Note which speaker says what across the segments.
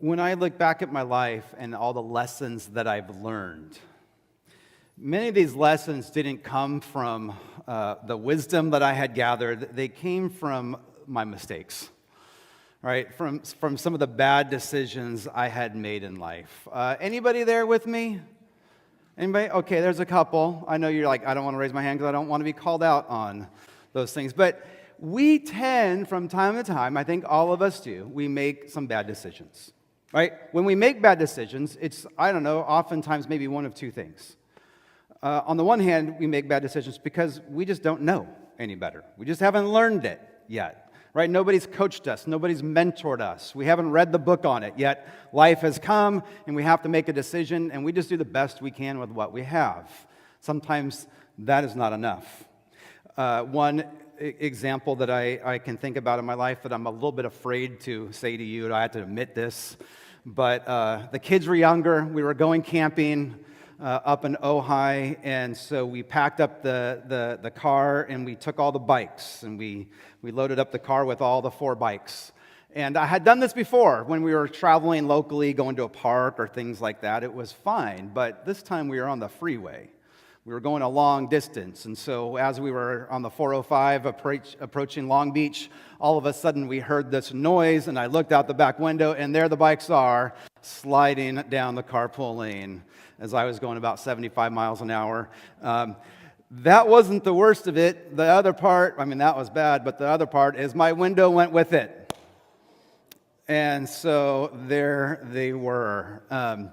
Speaker 1: When I look back at my life and all the lessons that I've learned, many of these lessons didn't come from the wisdom that I had gathered. They came from my mistakes, right? From some of the bad decisions I had made in life. Anybody there with me? Anybody? Okay, there's a couple. I know you're like, I don't want to raise my hand because I don't want to be called out on those things. But we tend, from time to time, I think all of us do, we make some bad decisions. Right? When we make bad decisions, it's, oftentimes maybe one of two things. On the one hand, we make bad decisions because we just don't know any better. We just haven't learned it yet. Right? Nobody's coached us. Nobody's mentored us. We haven't read the book on it yet. Life has come, and we have to make a decision, and we just do the best we can with what we have. Sometimes that is not enough. One example that I can think about in my life that I'm a little bit afraid to say to you, and I have to admit this, but the kids were younger. We were going camping up in Ojai, and so we packed up the car, and we took all the bikes, and we loaded up the car with all the 4 bikes. And I had done this before when we were traveling locally, going to a park or things like that. It was fine, but this time we were on the freeway. We were going a long distance, and so as we were on the 405 approaching Long Beach, all of a sudden we heard this noise, and I looked out the back window, and there the bikes are sliding down the carpool lane as I was going about 75 miles an hour. That wasn't the worst of it. The other part, that was bad, but the other part is my window went with it. And so there they were. I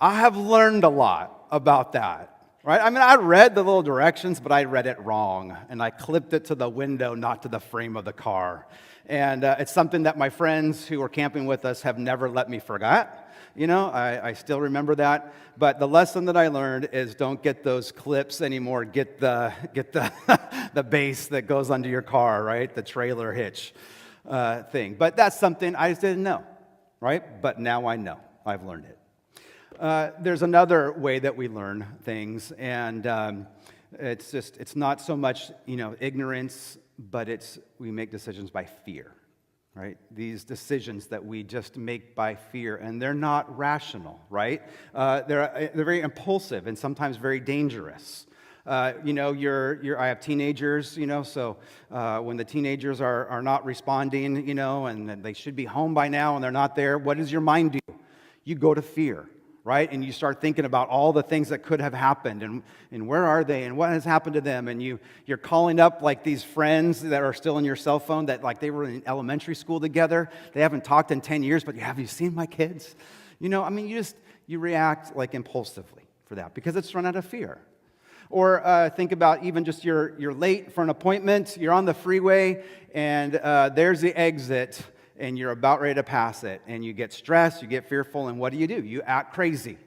Speaker 1: have learned a lot about that. Right? I read the little directions, but I read it wrong, and I clipped it to the window, not to the frame of the car. And it's something that my friends who were camping with us have never let me forget. I still remember that. But the lesson that I learned is don't get those clips anymore. Get the the base that goes under your car, right? The trailer hitch thing. But that's something I just didn't know, right? But now I know. I've learned it. There's another way that we learn things, and it's not so much ignorance, but we make decisions by fear, right? These decisions that we just make by fear, and they're not rational, right? They're very impulsive and sometimes very dangerous. I have teenagers, so when the teenagers are not responding, and they should be home by now, and they're not there, what does your mind do? You go to fear. Right? And you start thinking about all the things that could have happened and where are they and what has happened to them. And you're calling up like these friends that are still in your cell phone that like they were in elementary school together. They haven't talked in 10 years, but have you seen my kids? You react like impulsively for that because it's run out of fear. Or think about even just you're late for an appointment, you're on the freeway, and there's the exit, and you're about ready to pass it, and you get stressed, you get fearful, and what do? You act crazy.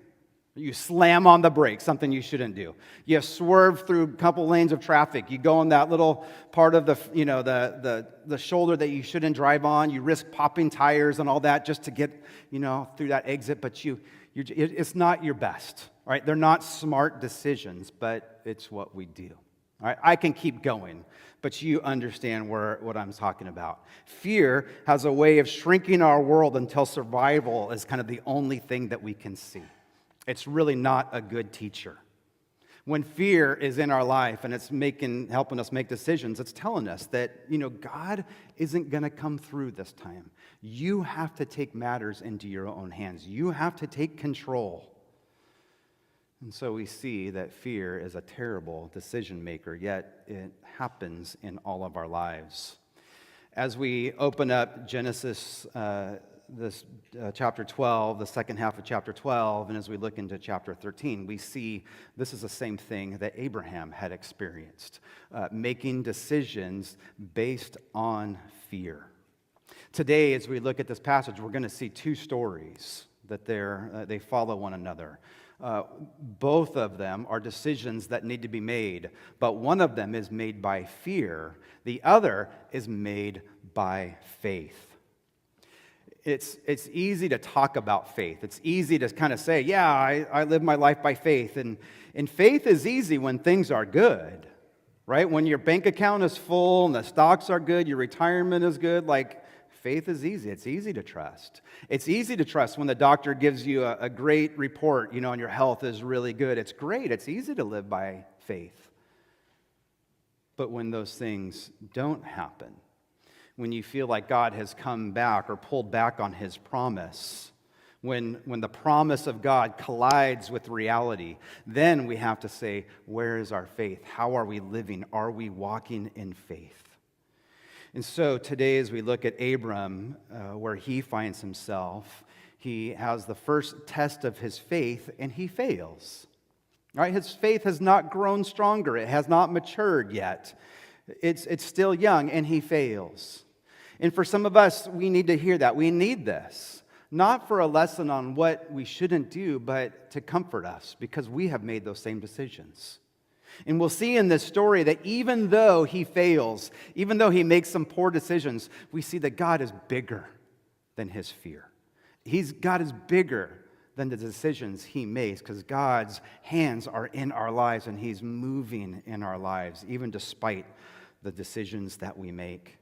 Speaker 1: You slam on the brakes, something you shouldn't do. You swerve through a couple lanes of traffic. You go on that little part of the shoulder that you shouldn't drive on. You risk popping tires and all that just to get through that exit, but it's not your best. Right? They're not smart decisions, but it's what we do. All right? I can keep going, but you understand what I'm talking about. Fear has a way of shrinking our world until survival is kind of the only thing that we can see. It's really not a good teacher. When fear is in our life and it's helping us make decisions, it's telling us that, God isn't going to come through this time. You have to take matters into your own hands. You have to take control. And so we see that fear is a terrible decision maker, yet it happens in all of our lives. As we open up Genesis, chapter 12, the second half of chapter 12, and as we look into chapter 13, we see this is the same thing that Abraham had experienced, making decisions based on fear. Today, as we look at this passage, we're going to see 2 stories that they follow one another. Both of them are decisions that need to be made, but one of them is made by fear. The other is made by faith. It's easy to talk about faith. It's easy to kind of say, yeah, I live my life by faith. And faith is easy when things are good, right? When your bank account is full and the stocks are good, your retirement is good, like Faith is easy. It's easy to trust. It's easy to trust when the doctor gives you a great report, and your health is really good. It's great. It's easy to live by faith. But when those things don't happen, when you feel like God has come back or pulled back on his promise, when the promise of God collides with reality, then we have to say, where is our faith? How are we living? Are we walking in faith? And so today, as we look at Abram, where he finds himself, he has the first test of his faith, and he fails. Right? His faith has not grown stronger. It has not matured yet. It's still young, and he fails. And for some of us, we need to hear that. We need this. Not for a lesson on what we shouldn't do, but to comfort us, because we have made those same decisions. And we'll see in this story that even though he fails, even though he makes some poor decisions, we see that God is bigger than his fear. God is bigger than the decisions he makes, because God's hands are in our lives and he's moving in our lives, even despite the decisions that we make.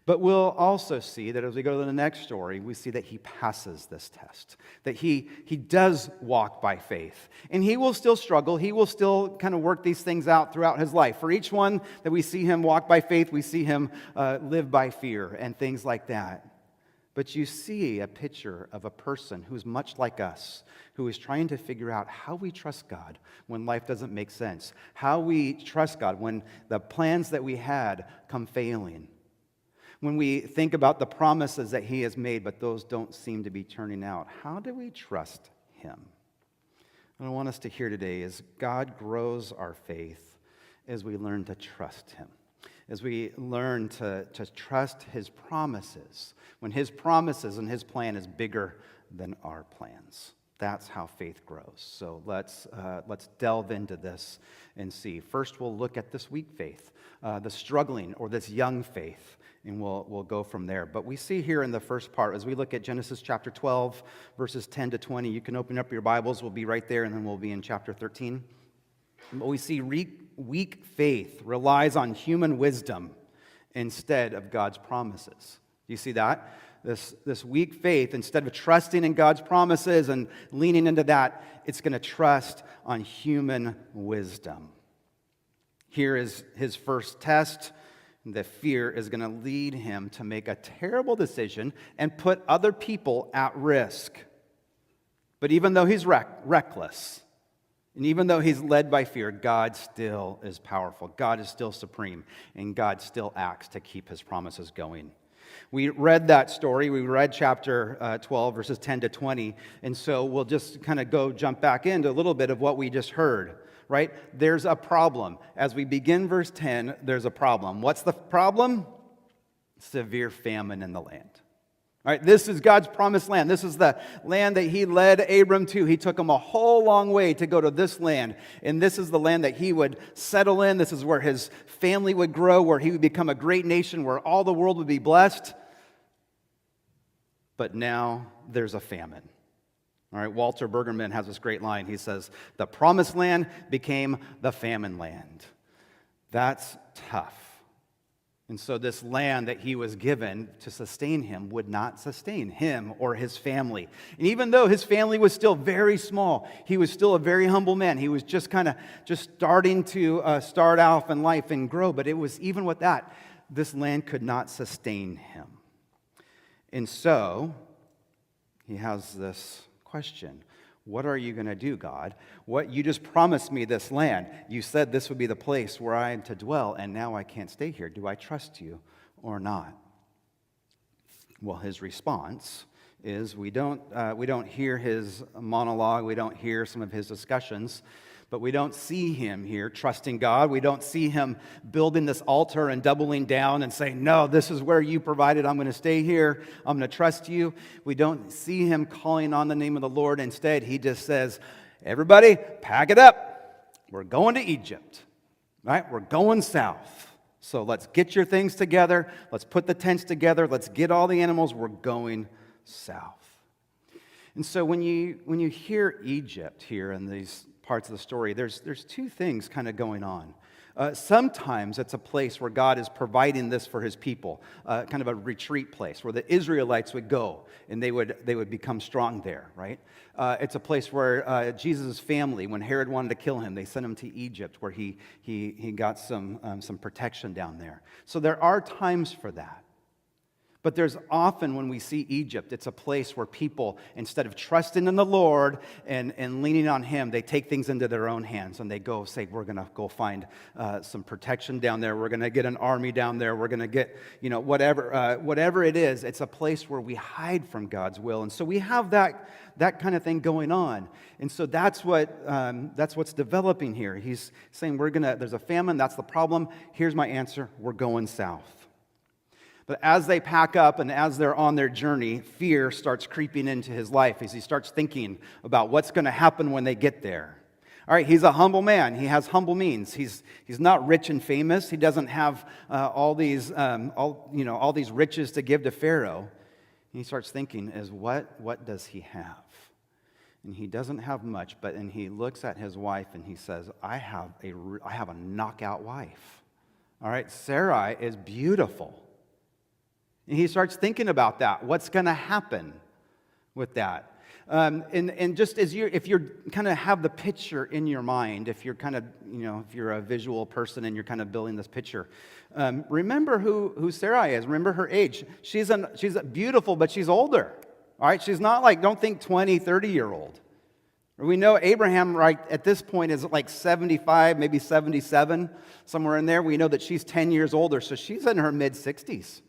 Speaker 1: But we'll also see that as we go to the next story, we see that he passes this test, that he does walk by faith. And he will still struggle. He will still kind of work these things out throughout his life. For each one that we see him walk by faith, we see him live by fear and things like that. But you see a picture of a person who's much like us, who is trying to figure out how we trust God when life doesn't make sense, how we trust God when the plans that we had come failing. When we think about the promises that he has made, but those don't seem to be turning out, how do we trust him? What I want us to hear today is God grows our faith as we learn to trust him, as we learn to trust his promises, when his promises and his plan is bigger than our plans. That's how faith grows. So let's delve into this and see. First, we'll look at this weak faith, the struggling or this young faith, and we'll go from there. But we see here in the first part, as we look at Genesis chapter 12, verses 10 to 20, you can open up your Bibles. We'll be right there, and then we'll be in chapter 13. But we see weak faith relies on human wisdom instead of God's promises. Do you see that? This weak faith, instead of trusting in God's promises and leaning into that, it's going to trust on human wisdom. Here is his first test. The fear is going to lead him to make a terrible decision and put other people at risk. But even though he's reckless, and even though he's led by fear, God still is powerful. God is still supreme, and God still acts to keep his promises going. We read that story. We read chapter 12, verses 10 to 20. And so we'll just kind of jump back into a little bit of what we just heard, right? There's a problem. As we begin verse 10, there's a problem. What's the problem? Severe famine in the land. All right, this is God's promised land. This is the land that he led Abram to. He took him a whole long way to go to this land. And this is the land that he would settle in. This is where his family would grow, where he would become a great nation, where all the world would be blessed. But now there's a famine. All right, Walter Brueggemann has this great line. He says, "The promised land became the famine land." That's tough. And so this land that he was given to sustain him would not sustain him or his family. And even though his family was still very small, he was still a very humble man. He was just starting to start off in life and grow. But it was even with that, this land could not sustain him. And so he has this question. What are you going to do, God? You just promised me this land. You said this would be the place where I am to dwell, and now I can't stay here. Do I trust you or not? Well, his response is we don't hear his monologue. We don't hear some of his discussions, but we don't see him here trusting God. We don't see him building this altar and doubling down and saying, no, this is where you provided. I'm going to stay here. I'm going to trust you. We don't see him calling on the name of the Lord. Instead, he just says, everybody, pack it up. We're going to Egypt, right? We're going south. So let's get your things together. Let's put the tents together. Let's get all the animals. We're going south. And so when you hear Egypt here in these parts of the story, there's two things kind of going on. Sometimes it's a place where God is providing this for his people, kind of a retreat place where the Israelites would go and they would become strong there, right? It's a place where Jesus' family, when Herod wanted to kill him, they sent him to Egypt where he got some protection down there. So there are times for that. But there's often when we see Egypt, it's a place where people, instead of trusting in the Lord and leaning on him, they take things into their own hands and they go say, we're going to go find some protection down there. We're going to get an army down there. We're going to get, whatever it is. It's a place where we hide from God's will. And so we have that kind of thing going on. And so that's what's developing here. He's saying there's a famine. That's the problem. Here's my answer. We're going south. But as they pack up and as they're on their journey, fear starts creeping into his life as he starts thinking about what's going to happen when they get there. All right, he's a humble man. He has humble means. He's not rich and famous. He doesn't have all these riches to give to Pharaoh. And he starts thinking, what does he have? And he doesn't have much, and he looks at his wife and he says, I have a knockout wife. All right, Sarai is beautiful. And he starts thinking about that. What's going to happen with that? And just if you're kind of have the picture in your mind, if you're kind of, if you're a visual person and you're kind of building this picture, remember who Sarai is. Remember her age. She's beautiful, but she's older. All right, she's not like, don't think 20, 30-year-old. We know Abraham, right, at this point is like 75, maybe 77, somewhere in there. We know that she's 10 years older, so she's in her mid-60s.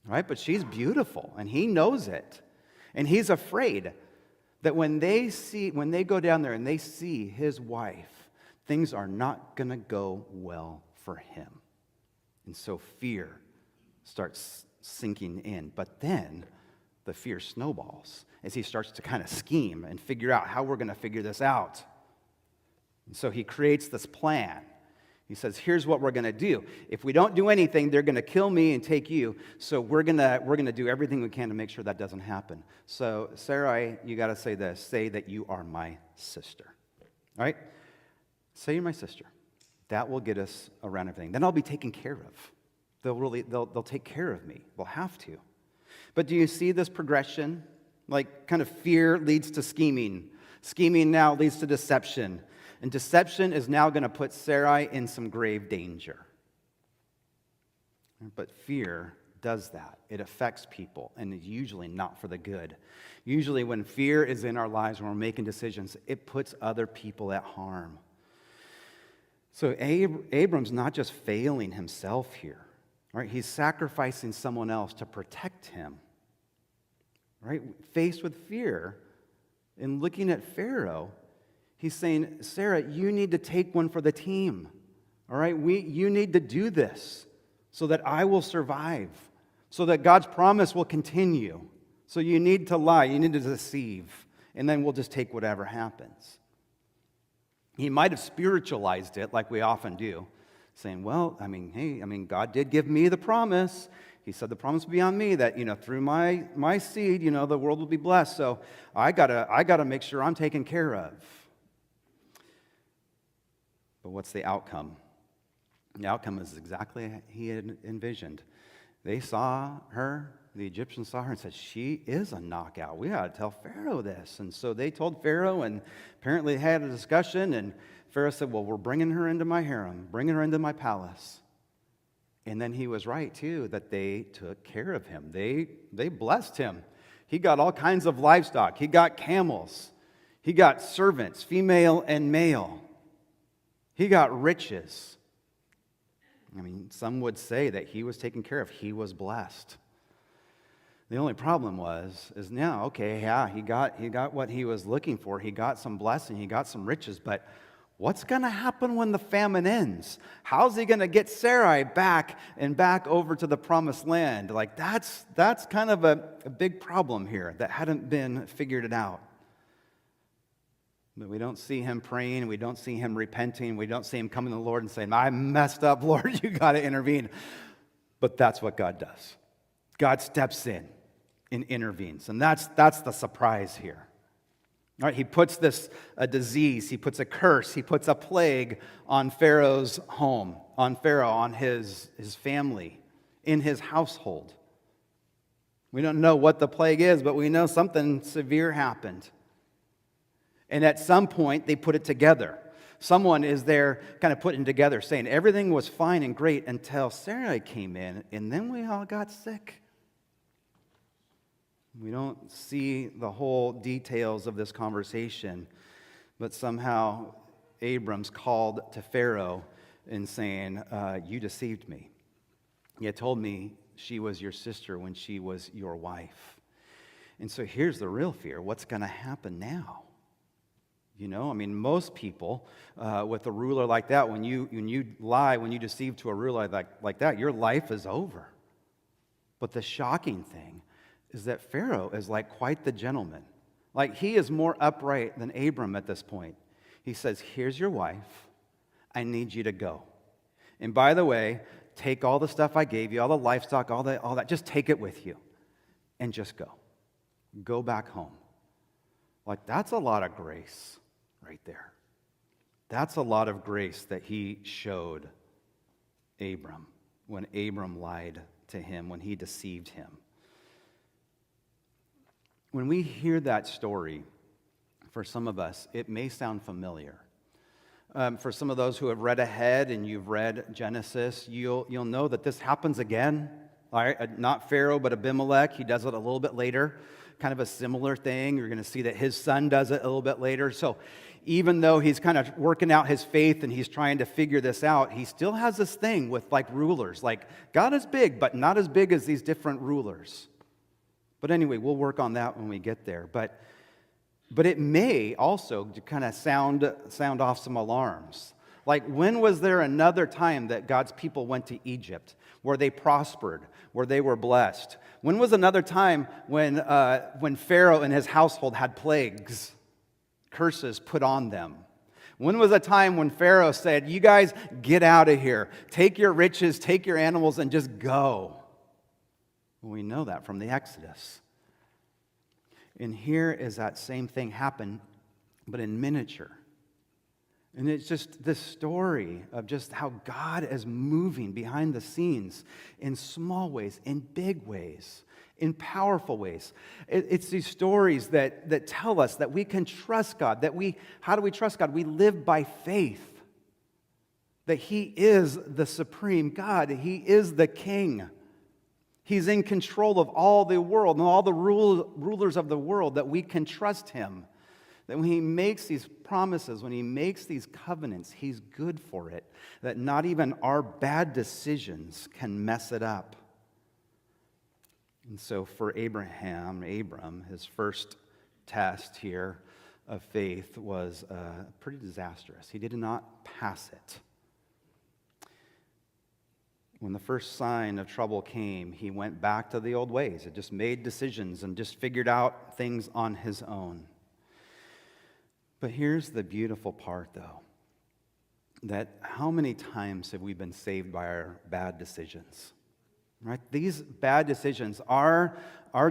Speaker 1: Right? But she's beautiful, and he knows it. And he's afraid that when they go down there and they see his wife, things are not going to go well for him. And so fear starts sinking in. But then the fear snowballs as he starts to kind of scheme and figure out how we're going to figure this out. And so he creates this plan. He says, here's what we're going to do. If we don't do anything, they're going to kill me and take you. So we're going to do everything we can to make sure that doesn't happen. So Sarai, you got to say this. Say that you are my sister. All right? Say you're my sister. That will get us around everything. Then I'll be taken care of. They'll take care of me. They'll have to. But do you see this progression? Like kind of fear leads to scheming. Scheming now leads to deception. And deception is now going to put Sarai in some grave danger. But fear does that. It affects people, and it's usually not for the good. Usually when fear is in our lives, when we're making decisions, it puts other people at harm. So Abram's not just failing himself here. Right? He's sacrificing someone else to protect him. Right? Faced with fear and looking at Pharaoh, he's saying, Sarah, you need to take one for the team. All right? You need to do this so that I will survive, so that God's promise will continue. So you need to lie, you need to deceive, and then we'll just take whatever happens. He might have spiritualized it like we often do, saying, well, God did give me the promise. He said the promise will be on me that, through my seed, the world will be blessed. So I gotta make sure I'm taken care of. But what's the outcome? The outcome is exactly he had envisioned. They saw her, the Egyptians saw her and said, she is a knockout. We ought to tell Pharaoh this. And so they told Pharaoh and apparently had a discussion. And Pharaoh said, well, we're bringing her into my harem, bringing her into my palace. And then he was right, too, that they took care of him. They blessed him. He got all kinds of livestock. He got camels. He got servants, female and male. He got riches. Some would say that he was taken care of. He was blessed. The only problem is now, okay, yeah, he got what he was looking for. He got some blessing. He got some riches. But what's going to happen when the famine ends? How's he going to get Sarai back over to the promised land? Like that's kind of a big problem here that hadn't been figured out. But we don't see him praying. We don't see him repenting. We don't see him coming to the Lord and saying, I messed up, Lord, you got to intervene. But that's what God does. God steps in and intervenes. And that's the surprise here. All right, he puts a disease, he puts a curse, he puts a plague on Pharaoh's home, on Pharaoh, on his family, in his household. We don't know what the plague is, but we know something severe happened. And at some point, they put it together. Someone is there kind of putting together, saying everything was fine and great until Sarai came in, and then we all got sick. We don't see the whole details of this conversation, but somehow Abram's called to Pharaoh and saying, you deceived me. You told me she was your sister when she was your wife. And so here's the real fear. What's going to happen now? You know, I mean, most people with a ruler like that, when you lie, when you deceive to a ruler like that, your life is over. But the shocking thing is that Pharaoh is like quite the gentleman. Like, he is more upright than Abram at this point. He says, here's your wife. I need you to go. And by the way, take all the stuff I gave you, all the livestock, all that, just take it with you and just go. Go back home. Like, that's a lot of grace right there. That's a lot of grace that he showed Abram when Abram lied to him, when he deceived him. When we hear that story, for some of us, it may sound familiar. For some of those who have read ahead and you've read Genesis, you'll know that this happens again. All right? Not Pharaoh, but Abimelech. He does it a little bit later. Kind of a similar thing. You're going to see that his son does it a little bit later. So even though he's kind of working out his faith and he's trying to figure this out, he still has this thing with like rulers. Like, God is big, but not as big as these different rulers. But anyway, we'll work on that when we get there. But it may also kind of sound off some alarms. Like, when was there another time that God's people went to Egypt, where they prospered, where they were blessed? When was another time when Pharaoh and his household had plagues, curses put on them? When was a time when Pharaoh said, you guys get out of here, take your riches, take your animals, and just go? Well, we know that from the Exodus. And here is that same thing happen, but in miniature. And it's just this story of just how God is moving behind the scenes in small ways, in big ways, in powerful ways. It's these stories that tell us that we can trust God, how do we trust God? We live by faith, that He is the supreme God, He is the King. He's in control of all the world and all the rulers of the world, that we can trust Him. That when He makes these promises, when He makes these covenants, He's good for it. That not even our bad decisions can mess it up. And so for Abram, his first test here of faith was pretty disastrous. He did not pass it. When the first sign of trouble came, he went back to the old ways. He just made decisions and just figured out things on his own. But here's the beautiful part, though, that how many times have we been saved by our bad decisions? Right? These bad decisions are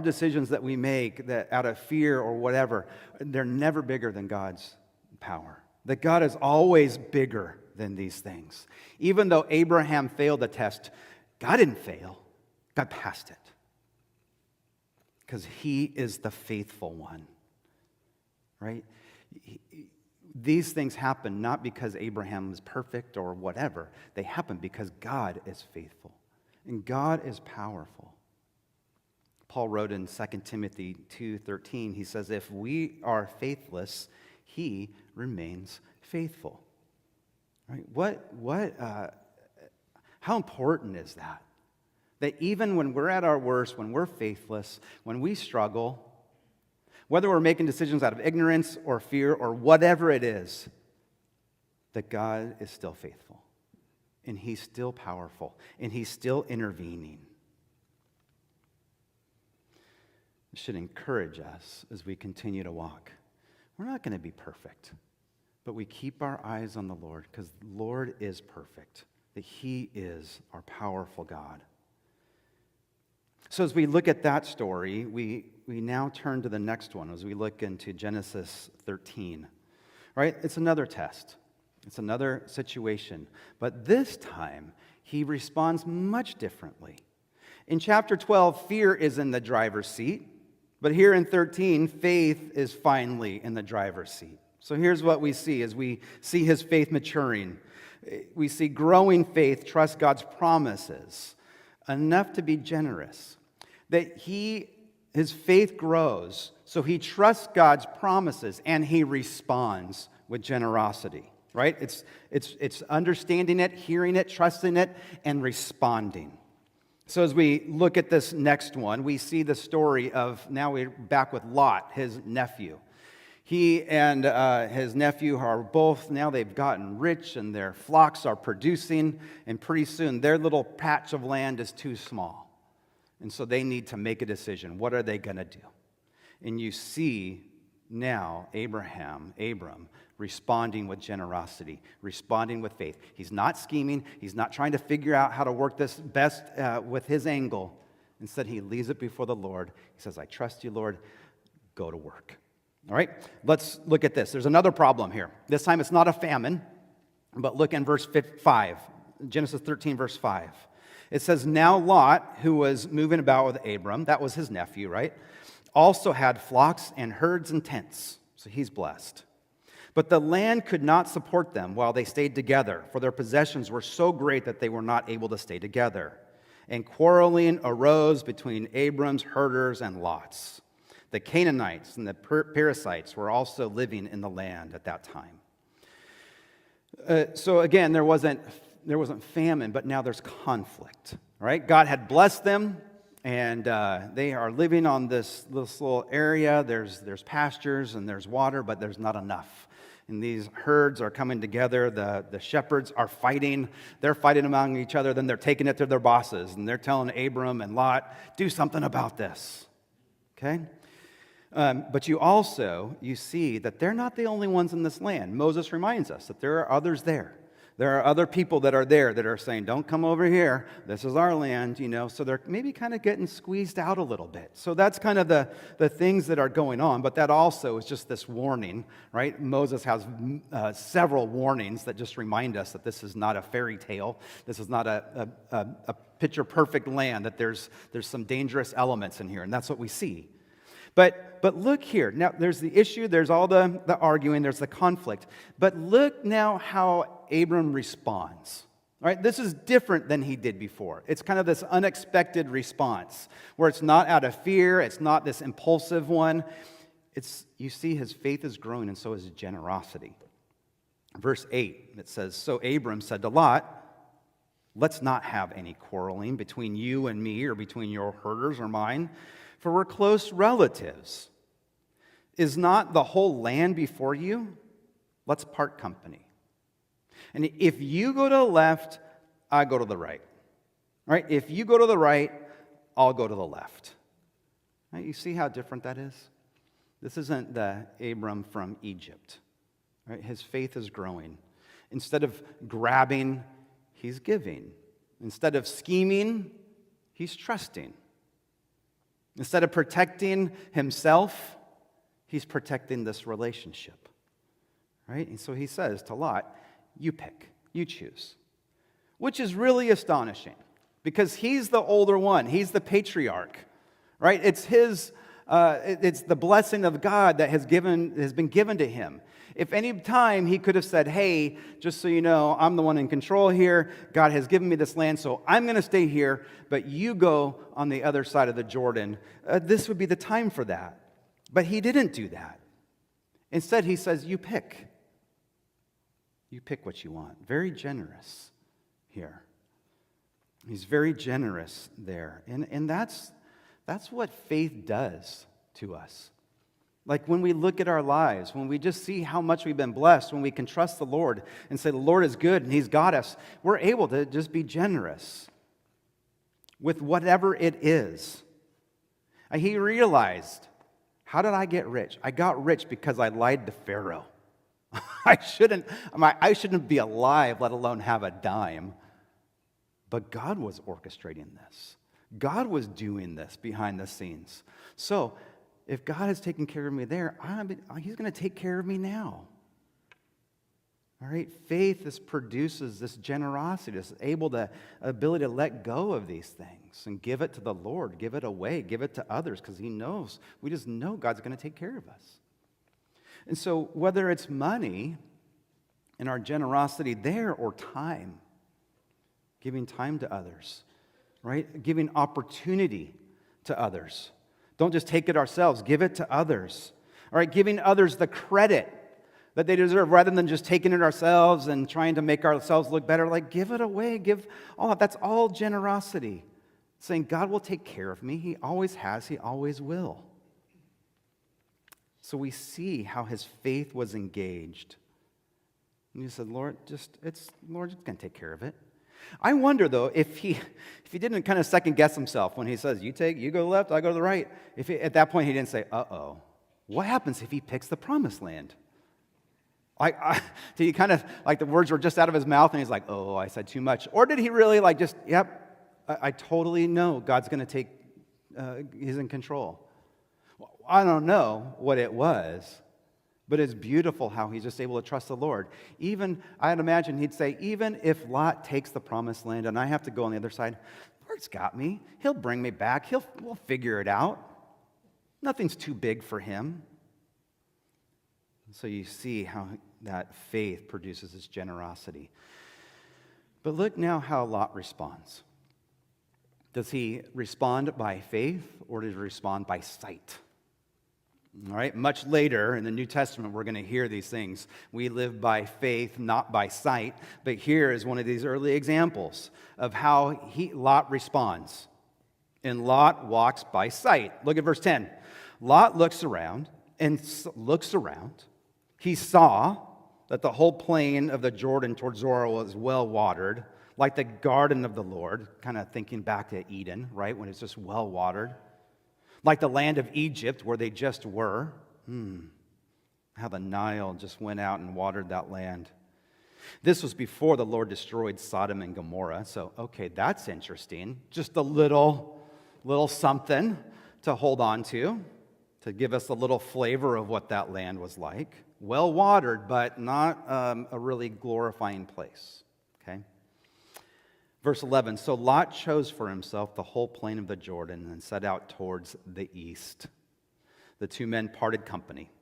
Speaker 1: decisions that we make that out of fear or whatever. They're never bigger than God's power. That God is always bigger than these things. Even though Abraham failed the test, God didn't fail. God passed it. Because He is the faithful one. Right? These things happen not because Abraham is perfect or whatever. They happen because God is faithful. And God is powerful. Paul wrote in 2 Timothy 2:13, he says, if we are faithless, He remains faithful. Right? How important is that? That even when we're at our worst, when we're faithless, when we struggle, whether we're making decisions out of ignorance or fear or whatever it is, that God is still faithful. And He's still powerful. And He's still intervening. It should encourage us as we continue to walk. We're not going to be perfect. But we keep our eyes on the Lord because the Lord is perfect. That He is our powerful God. So as we look at that story, we now turn to the next one as we look into Genesis 13. Right? It's another test. It's another situation. But this time, he responds much differently. In chapter 12, fear is in the driver's seat. But here in 13, faith is finally in the driver's seat. So here's what we see as we see his faith maturing. We see growing faith, trust God's promises, enough to be generous. That his faith grows, so he trusts God's promises and he responds with generosity. Right? It's understanding it, hearing it, trusting it, and responding. So as we look at this next one, we see the story of, now we're back with Lot, his nephew. He and his nephew are both, now they've gotten rich and their flocks are producing, and pretty soon their little patch of land is too small. And so they need to make a decision. What are they going to do? And you see now Abram, responding with generosity, responding with faith. He's not scheming. He's not trying to figure out how to work this best with his angle. Instead, he leaves it before the Lord. He says, I trust you, Lord. Go to work. All right, let's look at this. There's another problem here. This time it's not a famine, but look in verse 5, Genesis 13, verse 5. It says, now Lot, who was moving about with Abram, that was his nephew, right, also had flocks and herds and tents. So he's blessed. But the land could not support them while they stayed together, for their possessions were so great that they were not able to stay together. And quarreling arose between Abram's herders and Lot's. The Canaanites and the Perizzites were also living in the land at that time. So again, there wasn't famine, but now there's conflict. Right? God had blessed them, and they are living on this little area. There's pastures and there's water, but there's not enough. And these herds are coming together. The shepherds are fighting. They're fighting among each other. Then they're taking it to their bosses, and they're telling Abram and Lot, do something about this. Okay? But you see that they're not the only ones in this land. Moses reminds us that there are others there. There are other people that are there that are saying, don't come over here. This is our land, So they're maybe kind of getting squeezed out a little bit. So that's kind of the things that are going on. But that also is just this warning, right? Moses has several warnings that just remind us that this is not a fairy tale. This is not a picture-perfect land, that there's some dangerous elements in here. And that's what we see. But look here. Now, there's the issue. There's all the arguing. There's the conflict. But look now how Abram responds. All right, this is different than he did before. It's kind of this unexpected response where it's not out of fear. It's not this impulsive one. You see his faith is growing, and so is his generosity. Verse 8, it says, so Abram said to Lot, let's not have any quarreling between you and me, or between your herders or mine, for we're close relatives. Is not the whole land before you? Let's part company. And if you go to the left, I go to the right. Right? If you go to the right, I'll go to the left. Right? You see how different that is? This isn't the Abram from Egypt. Right? His faith is growing. Instead of grabbing, he's giving. Instead of scheming, he's trusting. Instead of protecting himself, he's protecting this relationship. Right? And so he says to Lot, you pick, you choose. Which is really astonishing because he's the older one. He's the patriarch. Right? It's it's the blessing of God that has been given to him. If any time he could have said, hey, just so you know, I'm the one in control here. God has given me this land, so I'm going to stay here, but you go on the other side of the Jordan. This would be the time for that. But he didn't do that. Instead, he says, you pick. You pick what you want. Very generous here. He's very generous there. And that's what faith does to us. Like when we look at our lives, when we just see how much we've been blessed, when we can trust the Lord and say the Lord is good and he's got us, we're able to just be generous with whatever it is. And he realized, how did I get rich? I got rich because I lied to Pharaoh. I shouldn't be alive, let alone have a dime. But God was orchestrating this. God was doing this behind the scenes. So if God has taken care of me there, he's going to take care of me now. All right, faith produces this generosity, this ability to let go of these things and give it to the Lord, give it away, give it to others, because he knows, we just know God's going to take care of us. And so whether it's money and our generosity there or time, giving time to others, right? Giving opportunity to others. Don't just take it ourselves, give it to others. All right, giving others the credit that they deserve rather than just taking it ourselves and trying to make ourselves look better. Like, give it away, give all that. That's all generosity. Saying, God will take care of me. He always has, he always will. So we see how his faith was engaged. And he said, Lord's just going to take care of it. I wonder, though, if he didn't kind of second guess himself when he says, you go left, I go to the right. If at that point he didn't say, uh-oh, what happens if he picks the promised land? Did he kind of, like the words were just out of his mouth and he's like, oh, I said too much? Or did he really I totally know God's going to he's in control. I don't know what it was, but it's beautiful how he's just able to trust the Lord. Even, I'd imagine he'd say, even if Lot takes the promised land and I have to go on the other side, Lord's got me. He'll bring me back. We'll figure it out. Nothing's too big for him. So you see how that faith produces this generosity. But look now how Lot responds. Does he respond by faith or does he respond by sight? All right, much later in the New Testament, we're going to hear these things. We live by faith, not by sight. But here is one of these early examples of how Lot responds. And Lot walks by sight. Look at verse 10. Lot looks around. He saw that the whole plain of the Jordan toward Zoar was well watered, like the garden of the Lord, kind of thinking back to Eden, right, when it's just well watered. Like the land of Egypt where they just were. How the Nile just went out and watered that land. This was before the Lord destroyed Sodom and Gomorrah. So, okay, that's interesting. Just a little something to hold on to give us a little flavor of what that land was like. Well watered, but not a really glorifying place. Okay? Verse 11, so Lot chose for himself the whole plain of the Jordan and set out towards the east. The two men parted company.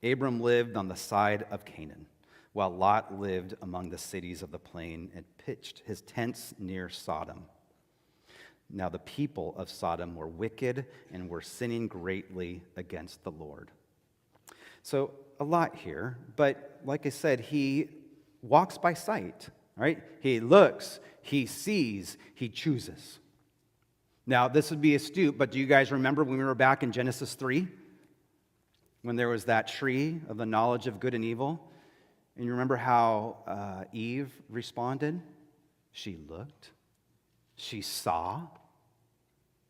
Speaker 1: Abram lived on the side of Canaan, while Lot lived among the cities of the plain and pitched his tents near Sodom. Now the people of Sodom were wicked and were sinning greatly against the Lord. So a lot here, but like I said, he walks by sight, right? He looks, he sees, he chooses. Now, this would be astute, but do you guys remember when we were back in Genesis 3? When there was that tree of the knowledge of good and evil? And you remember how Eve responded? She looked, she saw,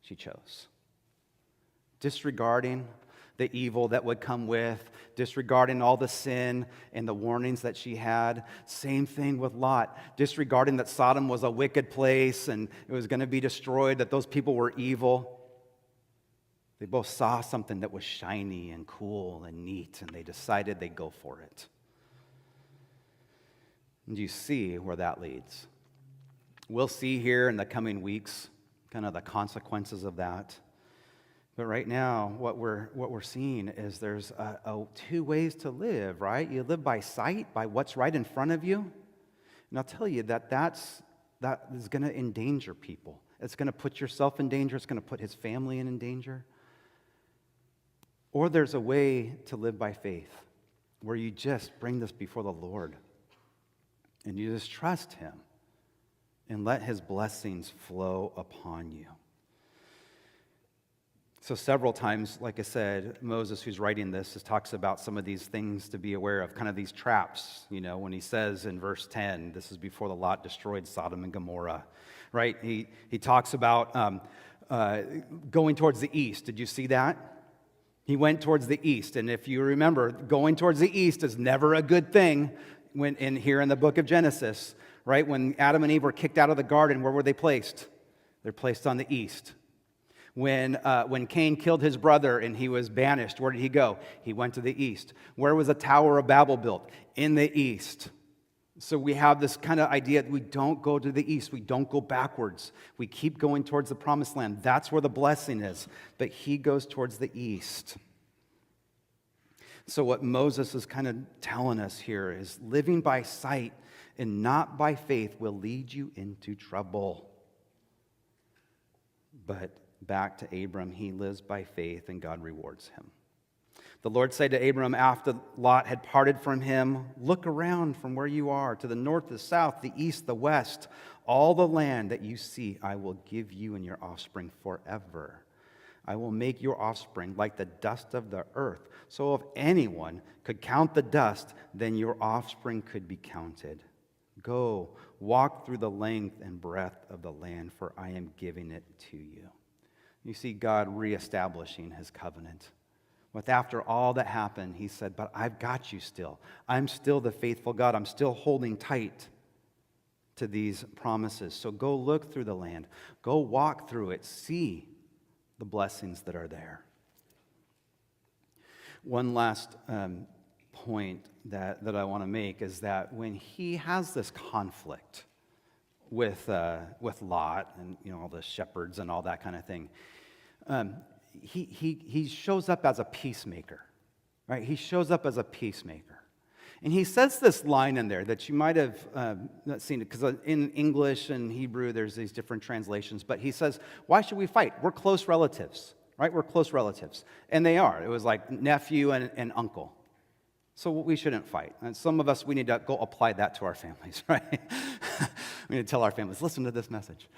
Speaker 1: she chose. Disregarding the evil that would come with, disregarding all the sin and the warnings that she had. Same thing with Lot, disregarding that Sodom was a wicked place and it was going to be destroyed, that those people were evil. They both saw something that was shiny and cool and neat, and they decided they'd go for it. And you see where that leads. We'll see here in the coming weeks kind of the consequences of that. But right now, what we're seeing is there's two ways to live, right? You live by sight, by what's right in front of you. And I'll tell you that is going to endanger people. It's going to put yourself in danger. It's going to put his family in danger. Or there's a way to live by faith where you just bring this before the Lord and you just trust him and let his blessings flow upon you. So several times, like I said, Moses, who's writing this, talks about some of these things to be aware of, kind of these traps, when he says in verse 10, this is before the Lot destroyed Sodom and Gomorrah, right? He talks about going towards the east. Did you see that? He went towards the east, and if you remember, going towards the east is never a good thing here in the book of Genesis, right? When Adam and Eve were kicked out of the garden, where were they placed? They're placed on the east. When Cain killed his brother and he was banished, where did he go? He went to the east. Where was the Tower of Babel built? In the east. So we have this kind of idea that we don't go to the east. We don't go backwards. We keep going towards the promised land. That's where the blessing is. But he goes towards the east. So what Moses is kind of telling us here is living by sight and not by faith will lead you into trouble. But back to Abram, he lives by faith and God rewards him. The Lord said to Abram after Lot had parted from him, look around from where you are to the north, the south, the east, the west. All the land that you see I will give you and your offspring forever. I will make your offspring like the dust of the earth. So if anyone could count the dust, then your offspring could be counted. Go, walk through the length and breadth of the land, for I am giving it to you. You see God reestablishing his covenant. With after all that happened, he said, but I've got you still. I'm still the faithful God. I'm still holding tight to these promises. So go look through the land. Go walk through it. See the blessings that are there. One last point that I want to make is that when he has this conflict with Lot and all the shepherds and all that kind of thing, he shows up as a peacemaker, right? He shows up as a peacemaker. And he says this line in there that you might have not seen it, because in English and Hebrew there's these different translations, but he says, why should we fight? We're close relatives, right? We're close relatives. And they are. It was like nephew and uncle. So we shouldn't fight. And some of us, we need to go apply that to our families, right? We need to tell our families, listen to this message.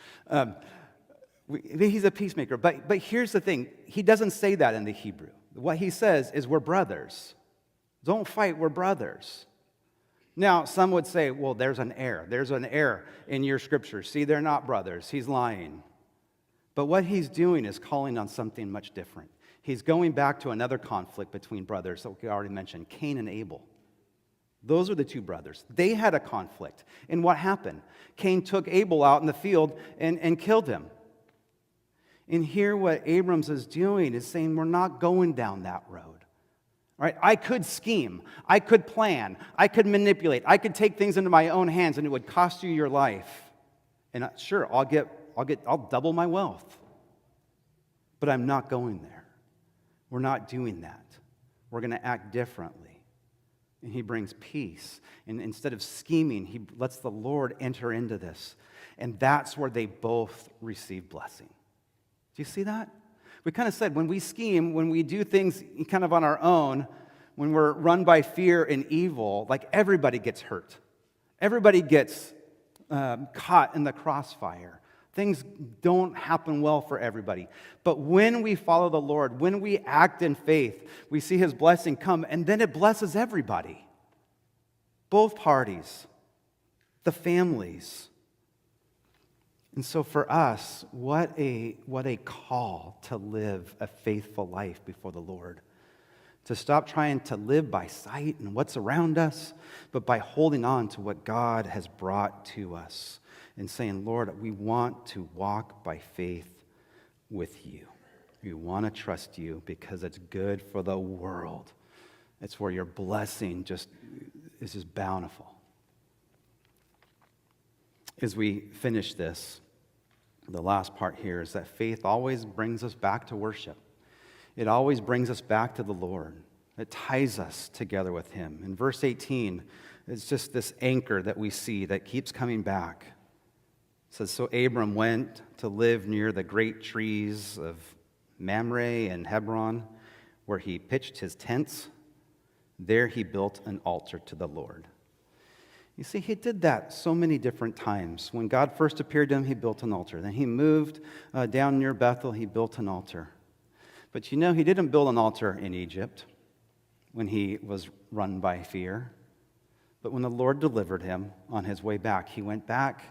Speaker 1: He's a peacemaker. But here's the thing. He doesn't say that in the Hebrew. What he says is we're brothers. Don't fight, we're brothers. Now, some would say, well, there's an error. There's an error in your scripture. See, they're not brothers. He's lying. But what he's doing is calling on something much different. He's going back to another conflict between brothers that we already mentioned, Cain and Abel. Those are the two brothers. They had a conflict. And what happened? Cain took Abel out in the field and killed him. And here what Abrams is doing is saying we're not going down that road. Right? I could scheme, I could plan, I could manipulate, I could take things into my own hands and it would cost you your life. And sure, I'll double my wealth. But I'm not going there. We're not doing that. We're going to act differently. And he brings peace. And instead of scheming, he lets the Lord enter into this. And that's where they both receive blessing. Do you see that? We kind of said when we scheme, when we do things kind of on our own, when we're run by fear and evil, like everybody gets hurt. Everybody gets caught in the crossfire. Things don't happen well for everybody. But when we follow the Lord, when we act in faith, we see his blessing come, and then it blesses everybody. Both parties, the families. And so for us, what a call to live a faithful life before the Lord. To stop trying to live by sight and what's around us, but by holding on to what God has brought to us and saying, Lord, we want to walk by faith with you. We want to trust you because it's good for the world. It's where your blessing is just bountiful. As we finish this, the last part here is that faith always brings us back to worship. It always brings us back to the Lord. It ties us together with him. In verse 18, it's just this anchor that we see that keeps coming back. It says, so Abram went to live near the great trees of Mamre and Hebron, where he pitched his tents. There he built an altar to the Lord. You see, he did that so many different times. When God first appeared to him, he built an altar. Then he moved down near Bethel, he built an altar. But he didn't build an altar in Egypt when he was run by fear. But when the Lord delivered him on his way back, he went back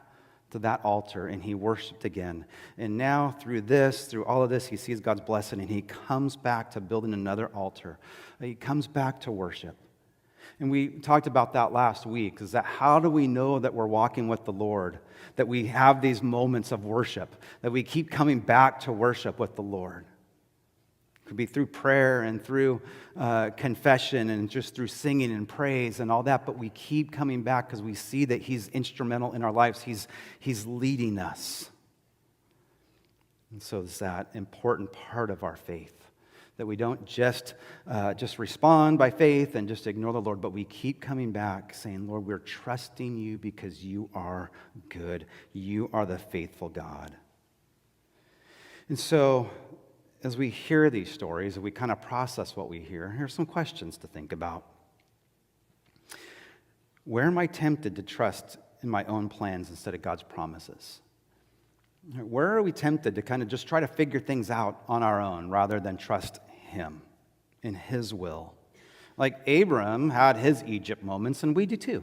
Speaker 1: to that altar and he worshiped again. And now through all of this, he sees God's blessing and he comes back to building another altar. He comes back to worship. And we talked about that last week, is that how do we know that we're walking with the Lord, that we have these moments of worship, that we keep coming back to worship with the Lord? It could be through prayer and through confession and just through singing and praise and all that, but we keep coming back because we see that He's instrumental in our lives. He's leading us. And so it's that important part of our faith, that we don't just respond by faith and just ignore the Lord, but we keep coming back saying, Lord, we're trusting you because you are good. You are the faithful God. And so as we hear these stories, as we kind of process what we hear, here's some questions to think about. Where am I tempted to trust in my own plans instead of God's promises? Where are we tempted to kind of just try to figure things out on our own rather than trust Him in His will? Like Abram had his Egypt moments, and we do too.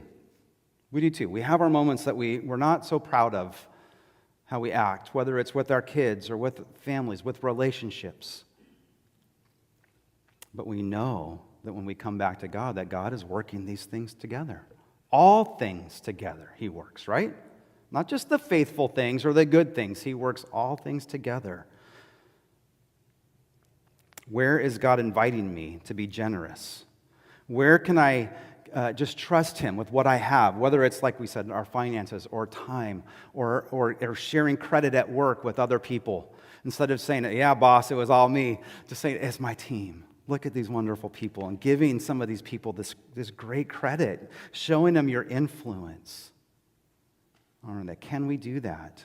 Speaker 1: We do too. We have our moments that we're not so proud of how we act, whether it's with our kids or with families, with relationships. But we know that when we come back to God, that God is working these things together. All things together He works, right? Not just the faithful things or the good things. He works all things together. Where is God inviting me to be generous? Where can I just trust Him with what I have, whether it's, like we said, our finances or time or sharing credit at work with other people? Instead of saying, yeah, boss, it was all me, just saying, it's my team. Look at these wonderful people, and giving some of these people this great credit, showing them your influence. Can we do that?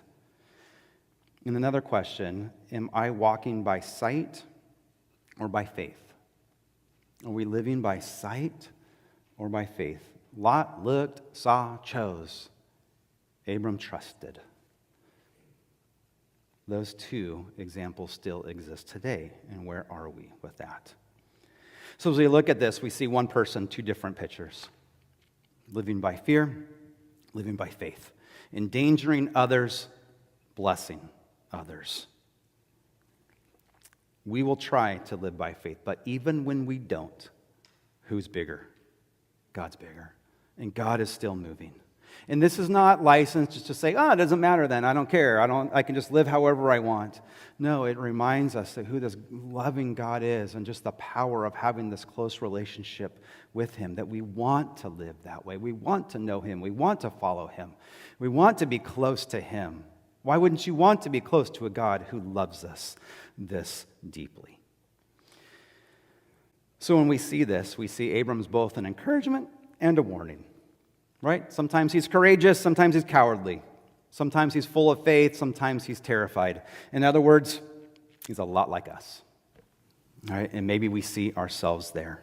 Speaker 1: And another question, am I walking by sight or by faith? Are we living by sight or by faith? Lot looked, saw, chose. Abram trusted. Those two examples still exist today, and where are we with that? So as we look at this, we see one person, two different pictures. Living by fear, living by faith. Endangering others, blessing others. We will try to live by faith, but even when we don't, who's bigger? God's bigger. And God is still moving. And this is not licensed just to say, it doesn't matter then, I don't care, I can just live however I want. No, it reminds us that who this loving God is and just the power of having this close relationship with Him, that we want to live that way. We want to know Him. We want to follow Him. We want to be close to Him. Why wouldn't you want to be close to a God who loves us this deeply? So when we see this, we see Abram's both an encouragement and a warning. Right? Sometimes he's courageous, sometimes he's cowardly. Sometimes he's full of faith, sometimes he's terrified. In other words, he's a lot like us. All right? And maybe we see ourselves there.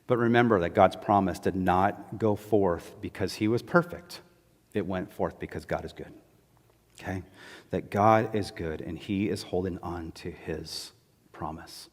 Speaker 1: But remember that God's promise did not go forth because He was perfect. It went forth because God is good. Okay? That God is good and He is holding on to His promise.